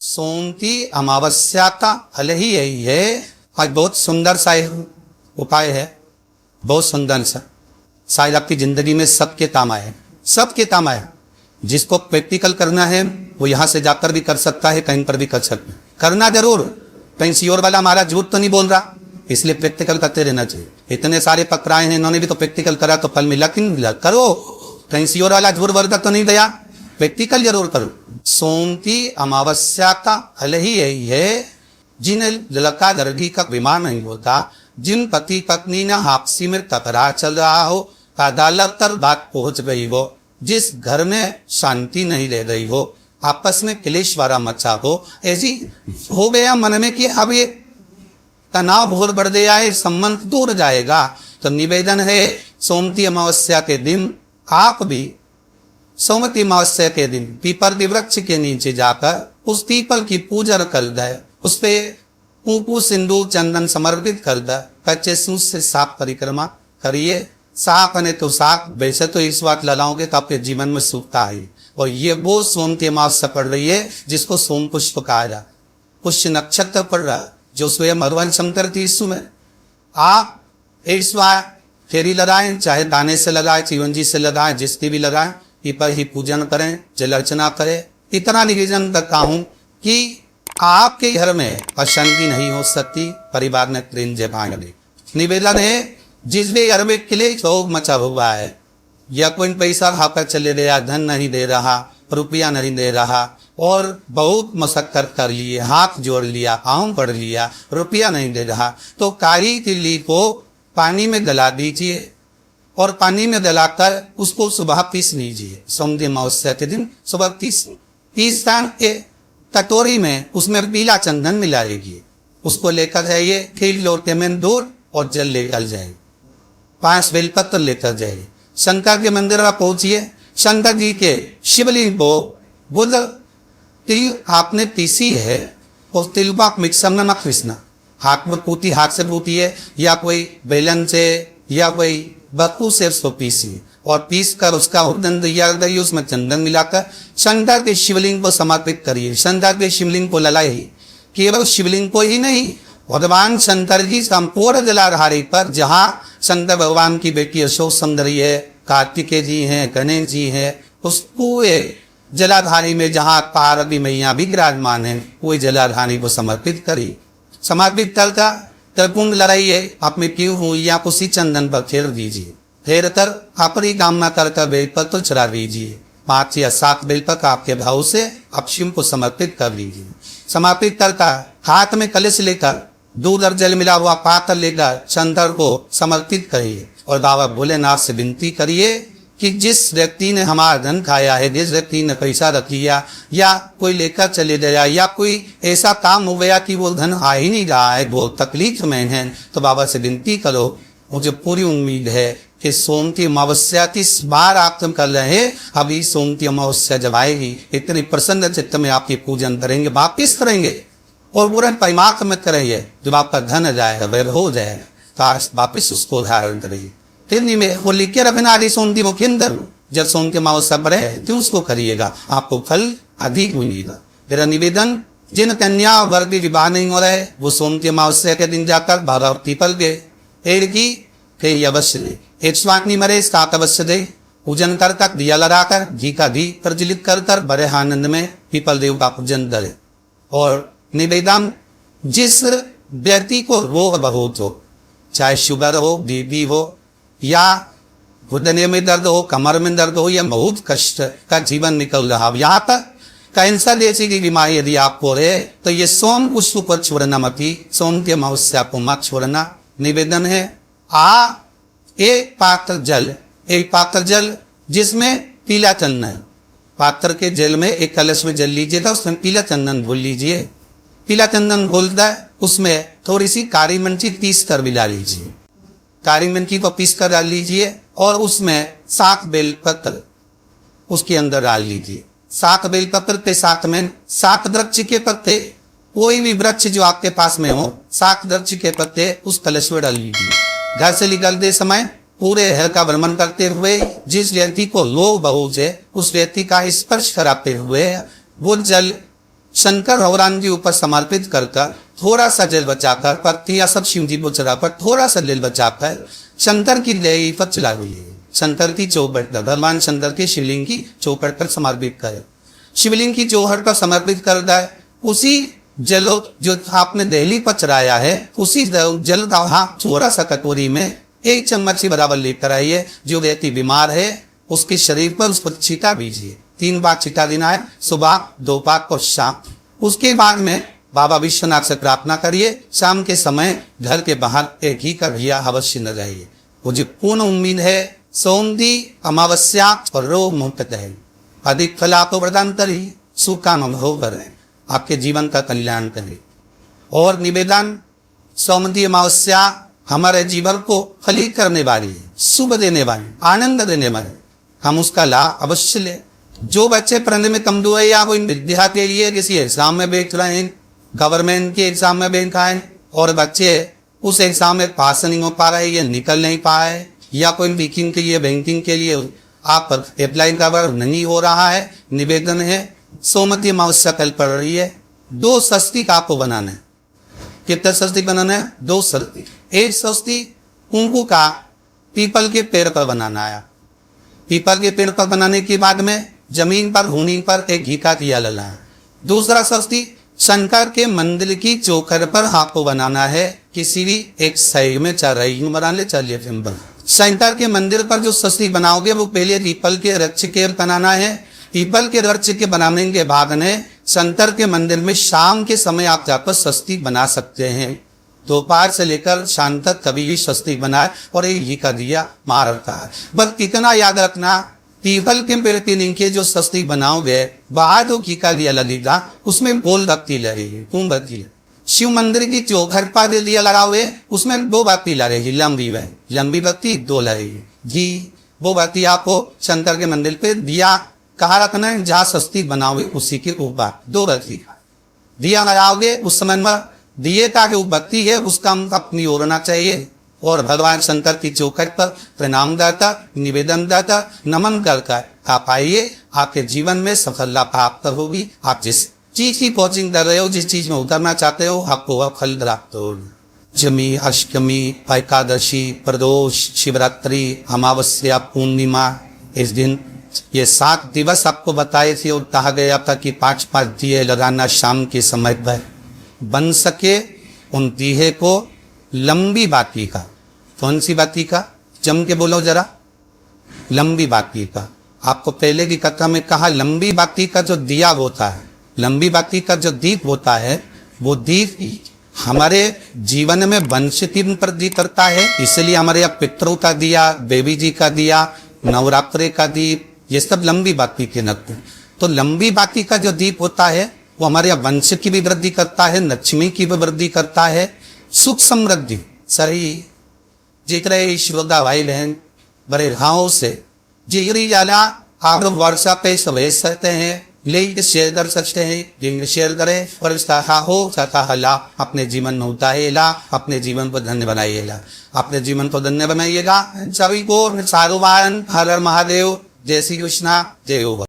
सोमती अमावस्या का फल ही यही है। आज बहुत सुंदर सा उपाय है, बहुत सुंदर सा, शायद आपकी जिंदगी में सबके काम आए, सबके काम आए। जिसको प्रैक्टिकल करना है वो यहाँ से जाकर भी कर सकता है, कहीं पर भी कर सकता है। करना जरूर, कहीं श्योर वाला हमारा झूठ तो नहीं बोल रहा, इसलिए प्रैक्टिकल करते रहना चाहिए। इतने सारे पकड़ाए हैं, इन्होंने भी तो प्रैक्टिकल करा तो फल मिला कि नहीं मिला। करो, कहीं श्योर वाला झूठ वर्दा तो नहीं दिया, प्रैक्टिकल जरूर करो। सोमती अमावस्या का फल ही यही है, जिन लड़का लड़की का विमान नहीं होता, जिन पति पत्नी ने आपसी में टकरार चल रहा हो, अदालत तक बात पहुंच गई हो, जिस घर में शांति नहीं रह रही हो, आपस में क्लेश वाला मचा हो, ऐसी हो गया मन में कि अब ये तनाव बहुत बढ़ गया है, संबंध दूर जाएगा, तो निवेदन है सोमती अमावस्या के दिन आप भी सोमती अमावस्या के दिन पीपल के वृक्ष के नीचे जाकर उस पीपल की पूजा कर दे, उस पे कुंकु सिंदूर चंदन समर्पित कर दे, कच्चे सूत से साफ परिक्रमा करिए। साफ ने तो साफ, वैसे तो इस बात लगाओगे तो आपके जीवन में सुखता है। और ये वो सोमती अमावस्या पड़ रही है जिसको सोम पुष्प कहा जा, पुष्य नक्षत्र पड़ रहा जो स्वयं मरुवन शंकर तीसु में। आप इस बार फेरी लगाएं, चाहे दाने से लगाए, चिवंजी से लगाएं, जिसकी भी लगाएं, पीपल ही पूजन करें, जल अर्चना करें। इतना निवेदन करता हूं कि आपके घर में अशांति नहीं हो सकती, परिवार में प्रेम जमाने दे। निवेदन है जिस भी घर में क्लेश मचा हुआ है, या कोई पैसा खाकर चले गया, धन नहीं दे रहा, रुपया नहीं दे रहा, और बहुत मशक्कत कर लिए, हाथ जोड़ लिया, पाँव पड़ लिया, रुपया नहीं दे रहा, तो कारी तिल्ली को पानी में गला दीजिए और पानी में गलाकर उसको सुबह पीस लीजिए। सोमती अमावस्या के दिन सुबह पीस के कटोरी में उसमें पीला चंदन मिला लीजिए, उसको लेकर जाइए, फिर लोटे में दूध और जल लेकर जाइए, 5 बेलपत्र लेकर जाइए, शंकर के मंदिर में पहुंचिए, शंकर जी के शिवलिंग को बुध तिल आपने पीसी है, उस तिल को आप मिक्सर में मत पीसना, हाथ में पूती, हाथ से पूतिए, या कोई बेलन से या कोई बत्तू से उसको पीसिए, और पीस कर उसका उर्दन तैयार करिए, उसमें चंदन मिलाकर शंकर के शिवलिंग को समर्पित करिए। शंकर के शिवलिंग को ललाइए, केवल शिवलिंग को ही नहीं, भगवान शंकर जी संपूर्ण जलाधारी पर, जहाँ शंकर भगवान की बेटी अशोक सुंदरी है, कार्तिकेय जी हैं, गणेश जी हैं, उस पूरे जलाधारी में जहाँ पार्वती मैया भी विराजमान है, कोई जलाधारी को समर्पित करिए। समर्पित करता त्रिपुंड लड़ाइए, अपने क्यों हुई या उसी चंदन पर फेर दीजिए, फेर कर अपनी कामना करता बेलपत्र चढ़ा दीजिए। 5 या 7 बेलपत्र आपके भाव से आप शिव को समर्पित कर दीजिए। समर्पित करता हाथ में कलश लेकर दूध और जल मिला हुआ पात्र लेकर शंकर को समर्पित करिए, और बाबा भोलेनाथ से विनती करिए कि जिस व्यक्ति ने हमारा धन खाया है, जिस व्यक्ति ने पैसा रख लिया, या कोई लेकर चले गया, या कोई ऐसा काम हो गया कि वो धन आ ही नहीं रहा है, वो तकलीफ में है, तो बाबा से विनती करो। मुझे पूरी उम्मीद है कि सोमती अमावस्या इस बार आप तुम कर रहे हैं, अभी सोमती अमावस्या जब आएगी, इतनी प्रसन्न चित्त में आपकी पूजन करेंगे, वापिस करेंगे, और पूरा पैमाक में करेंगे। जब आपका धन जाएगा, वैर हो जाएगा, तो वापिस उसको धारण करेंगे। तिल्ली में वो लिखे रखना आदि सोमती मुखिंदर, जब सोमती अमावस्या पर है तो उसको करिएगा, आपको फल अधिक मिलेगा। मेरा निवेदन, जिन कन्या वर्ग विवाह नहीं हो रहे, वो सोमती अमावस्या के दिन जाकर 12 पीपल के पेड़ की फिर अवश्य दे, 108 मरे 7 अवश्य दे, पूजन कर तक दिया लगाकर घी का घी प्रज्वलित कर बड़े आनंद में पीपल देव का पूजन करे। और निवेदन, जिस व्यक्ति को रोग बहुत हो, चाहे शुगर हो, बीपी हो, या घुटने में दर्द हो, कमर में दर्द हो, या बहुत कष्ट का जीवन निकल रहा हो, यहाँ तक कैंसर जैसी की बीमारी यदि आपको रहे, तो ये सोम पुष्प पर छोड़ना मत ही, सोमती अमावस्या को मत छोड़ना। निवेदन है, एक पात्र जल जिसमें पीला चंदन, पात्र के जल में एक कलश में जल लीजिए, तो उसमें पीला चंदन घोल लीजिए। पीला चंदन घोलता है, उसमें थोड़ी सी काली मिर्ची पीस कर मिला लीजिए, काली मिर्ची को पीस कर डाल लीजिए, और उसमें 7 बेलपत्र उसके अंदर डाल लीजिए। 7 बेलपत्र के साथ में 7 वृक्ष के पत्ते, कोई भी वृक्ष जो आपके पास में हो, 7 वृक्ष के पत्ते उस कलश में डाल लीजिए। घर से निकलते समय पूरे हर का भ्रमण करते हुए जिस व्यक्ति को लोभ बहुत है, उस व्यक्ति का स्पर्श कराते हुए वो जल शंकर भगवान जी ऊपर समर्पित कर थोड़ा सा जल बचाकर पत्ती या सब शिव जी को चढ़ाकर थोड़ा सा जल बचाकर शंकर की देही पर चला हुई है। शंकर की चौपट पर भगवान शंकर के शिवलिंग की चौपट पर समर्पित करे। शिवलिंग की चौहट पर समर्पित कर दे। उसी जल जो आपने देहली पर चढ़ाया है उसी जल का थोड़ा सा कटोरी में 1 चम्मच के बराबर लेकर आइए। जो व्यक्ति बीमार है उसके शरीर पर उस पर छींटा बीजिए। 3 बार छींटा देना है, सुबह, दोपहर और शाम। उसके बाद में बाबा विश्वनाथ से प्रार्थना करिए। शाम के समय घर के बाहर एक ही का दिया अवश्य न रहिए। मुझे पूर्ण उम्मीद है सौंदी अमावस्या और रोग मुक्त है। अधिक फल आपको प्रदान करिए, सुख का अनुभव करें, आपके जीवन का कल्याण करें। और निवेदन, सौंदी अमावस्या हमारे जीवन को फलित करने वाली है, शुभ देने वाली, आनंद देने वाली। हम उसका लाभ अवश्य ले। जो बच्चे पढ़ने में कमजोर है या वो विद्या के लिए किसी एग्जाम में बैठ रहे हैं, गवर्नमेंट के एग्जाम में बैठा है और बच्चे उस एग्जाम में पास नहीं हो पा रहे, ये निकल नहीं पाए, या कोई बैंकिंग के लिए आप अप्लाई का नहीं हो रहा है, निवेदन है सोमवती अमावस्या कल पड़ रही है। 2 स्वस्तिक आपको बनाना है। कितने स्वस्तिक बनाना है? 2 स्वस्तिक। 1 स्वस्तिक कुंकू का पीपल के पेड़ पर बनाना है। पीपल के पेड़ पर बनाने के बाद में जमीन पर होनी पर एक घी का दिया लगा है। दूसरा स्वस्तिक शंकर के मंदिर की चौखट पर आपको बनाना है। किसी भी एक साइड में चढ़ाई बना ले, चलिए सिंपल। शंकर के मंदिर पर जो स्वस्तिक बनाओगे वो पहले पीपल के वृक्ष के बनाना है। पीपल के वृक्ष के बनाने के बाद में शंकर के मंदिर में शाम के समय आप जाकर स्वस्तिक बना सकते हैं। दोपहर से लेकर शाम तक कभी भी स्वस्तिक बनाए और एक घी का दिया मार रखा है। बस कितना याद रखना, पीपल के पेड़ के नीचे जो स्वस्तिक बनाओगे बाहर जो घी का दिया लगेगा उसमें गोल बत्ती लगेगी, मोमबत्ती। शिव मंदिर की चौखट पर दिया लगाओगे उसमें 2 बत्ती लगेगी, लंबी बत्ती 2 लगेगी। घी वो बत्ती आपको शंकर के मंदिर पे दिया कहाँ रखना है, जहाँ स्वस्तिक बनाओगे उसी के ऊपर 2 बत्ती दिया लगाओगे। उस समय में दिए का जो बत्ती है उसका अपनी ओरना चाहिए और भगवान शंकर की चौखट पर प्रणाम करता, निवेदन करता, नमन करता आप आइए। आपके जीवन में सफलता प्राप्त होगी। आप जिस चीज की कोचिंग कर रहे हो, जिस चीज में उतरना चाहते हो, आपको वह फल प्राप्त होगी। जमी, अष्टमी, एकादशी, प्रदोष, शिवरात्रि, अमावस्या, पूर्णिमा, इस दिन ये 7 दिवस आपको बताए थे और कहा गया था कि 5-5 दिए लगाना शाम के समय पर। बन सके उन दिए को लंबी बाती का। कौन सी बाती का? जम के बोलो जरा। लंबी बाती का। आपको पहले की कथा में कहा लंबी बाती का जो दिया होता है, लंबी बाती का जो दीप होता है, वो दीप हमारे जीवन में वंश की वृद्धि करता है। इसलिए हमारे यहाँ पितरों का दिया, देवी जी का दिया, नवरात्रे का दीप, ये सब लंबी बाती के नत। तो लंबी बाती का जो दीप होता है वो हमारे यहाँ वंश की भी वृद्धि करता है, लक्ष्मी की भी वृद्धि करता है, सुख समृद्धि। सही जिक्र श्रोता भाई बहन बड़े भावों से जिगरी जाला आप लोग व्हाट्सएप पे भेज सकते हैं, लिंक शेयर कर सकते हैं। लिंक शेयर करें और इसका हो सकता ला अपने जीवन में होता है ला, अपने जीवन को धन्य बनाइएगा, अपने जीवन को धन्य बनाइएगा। सभी को साधुवान, हर हर महादेव, जय श्री कृष्णा, जय हो।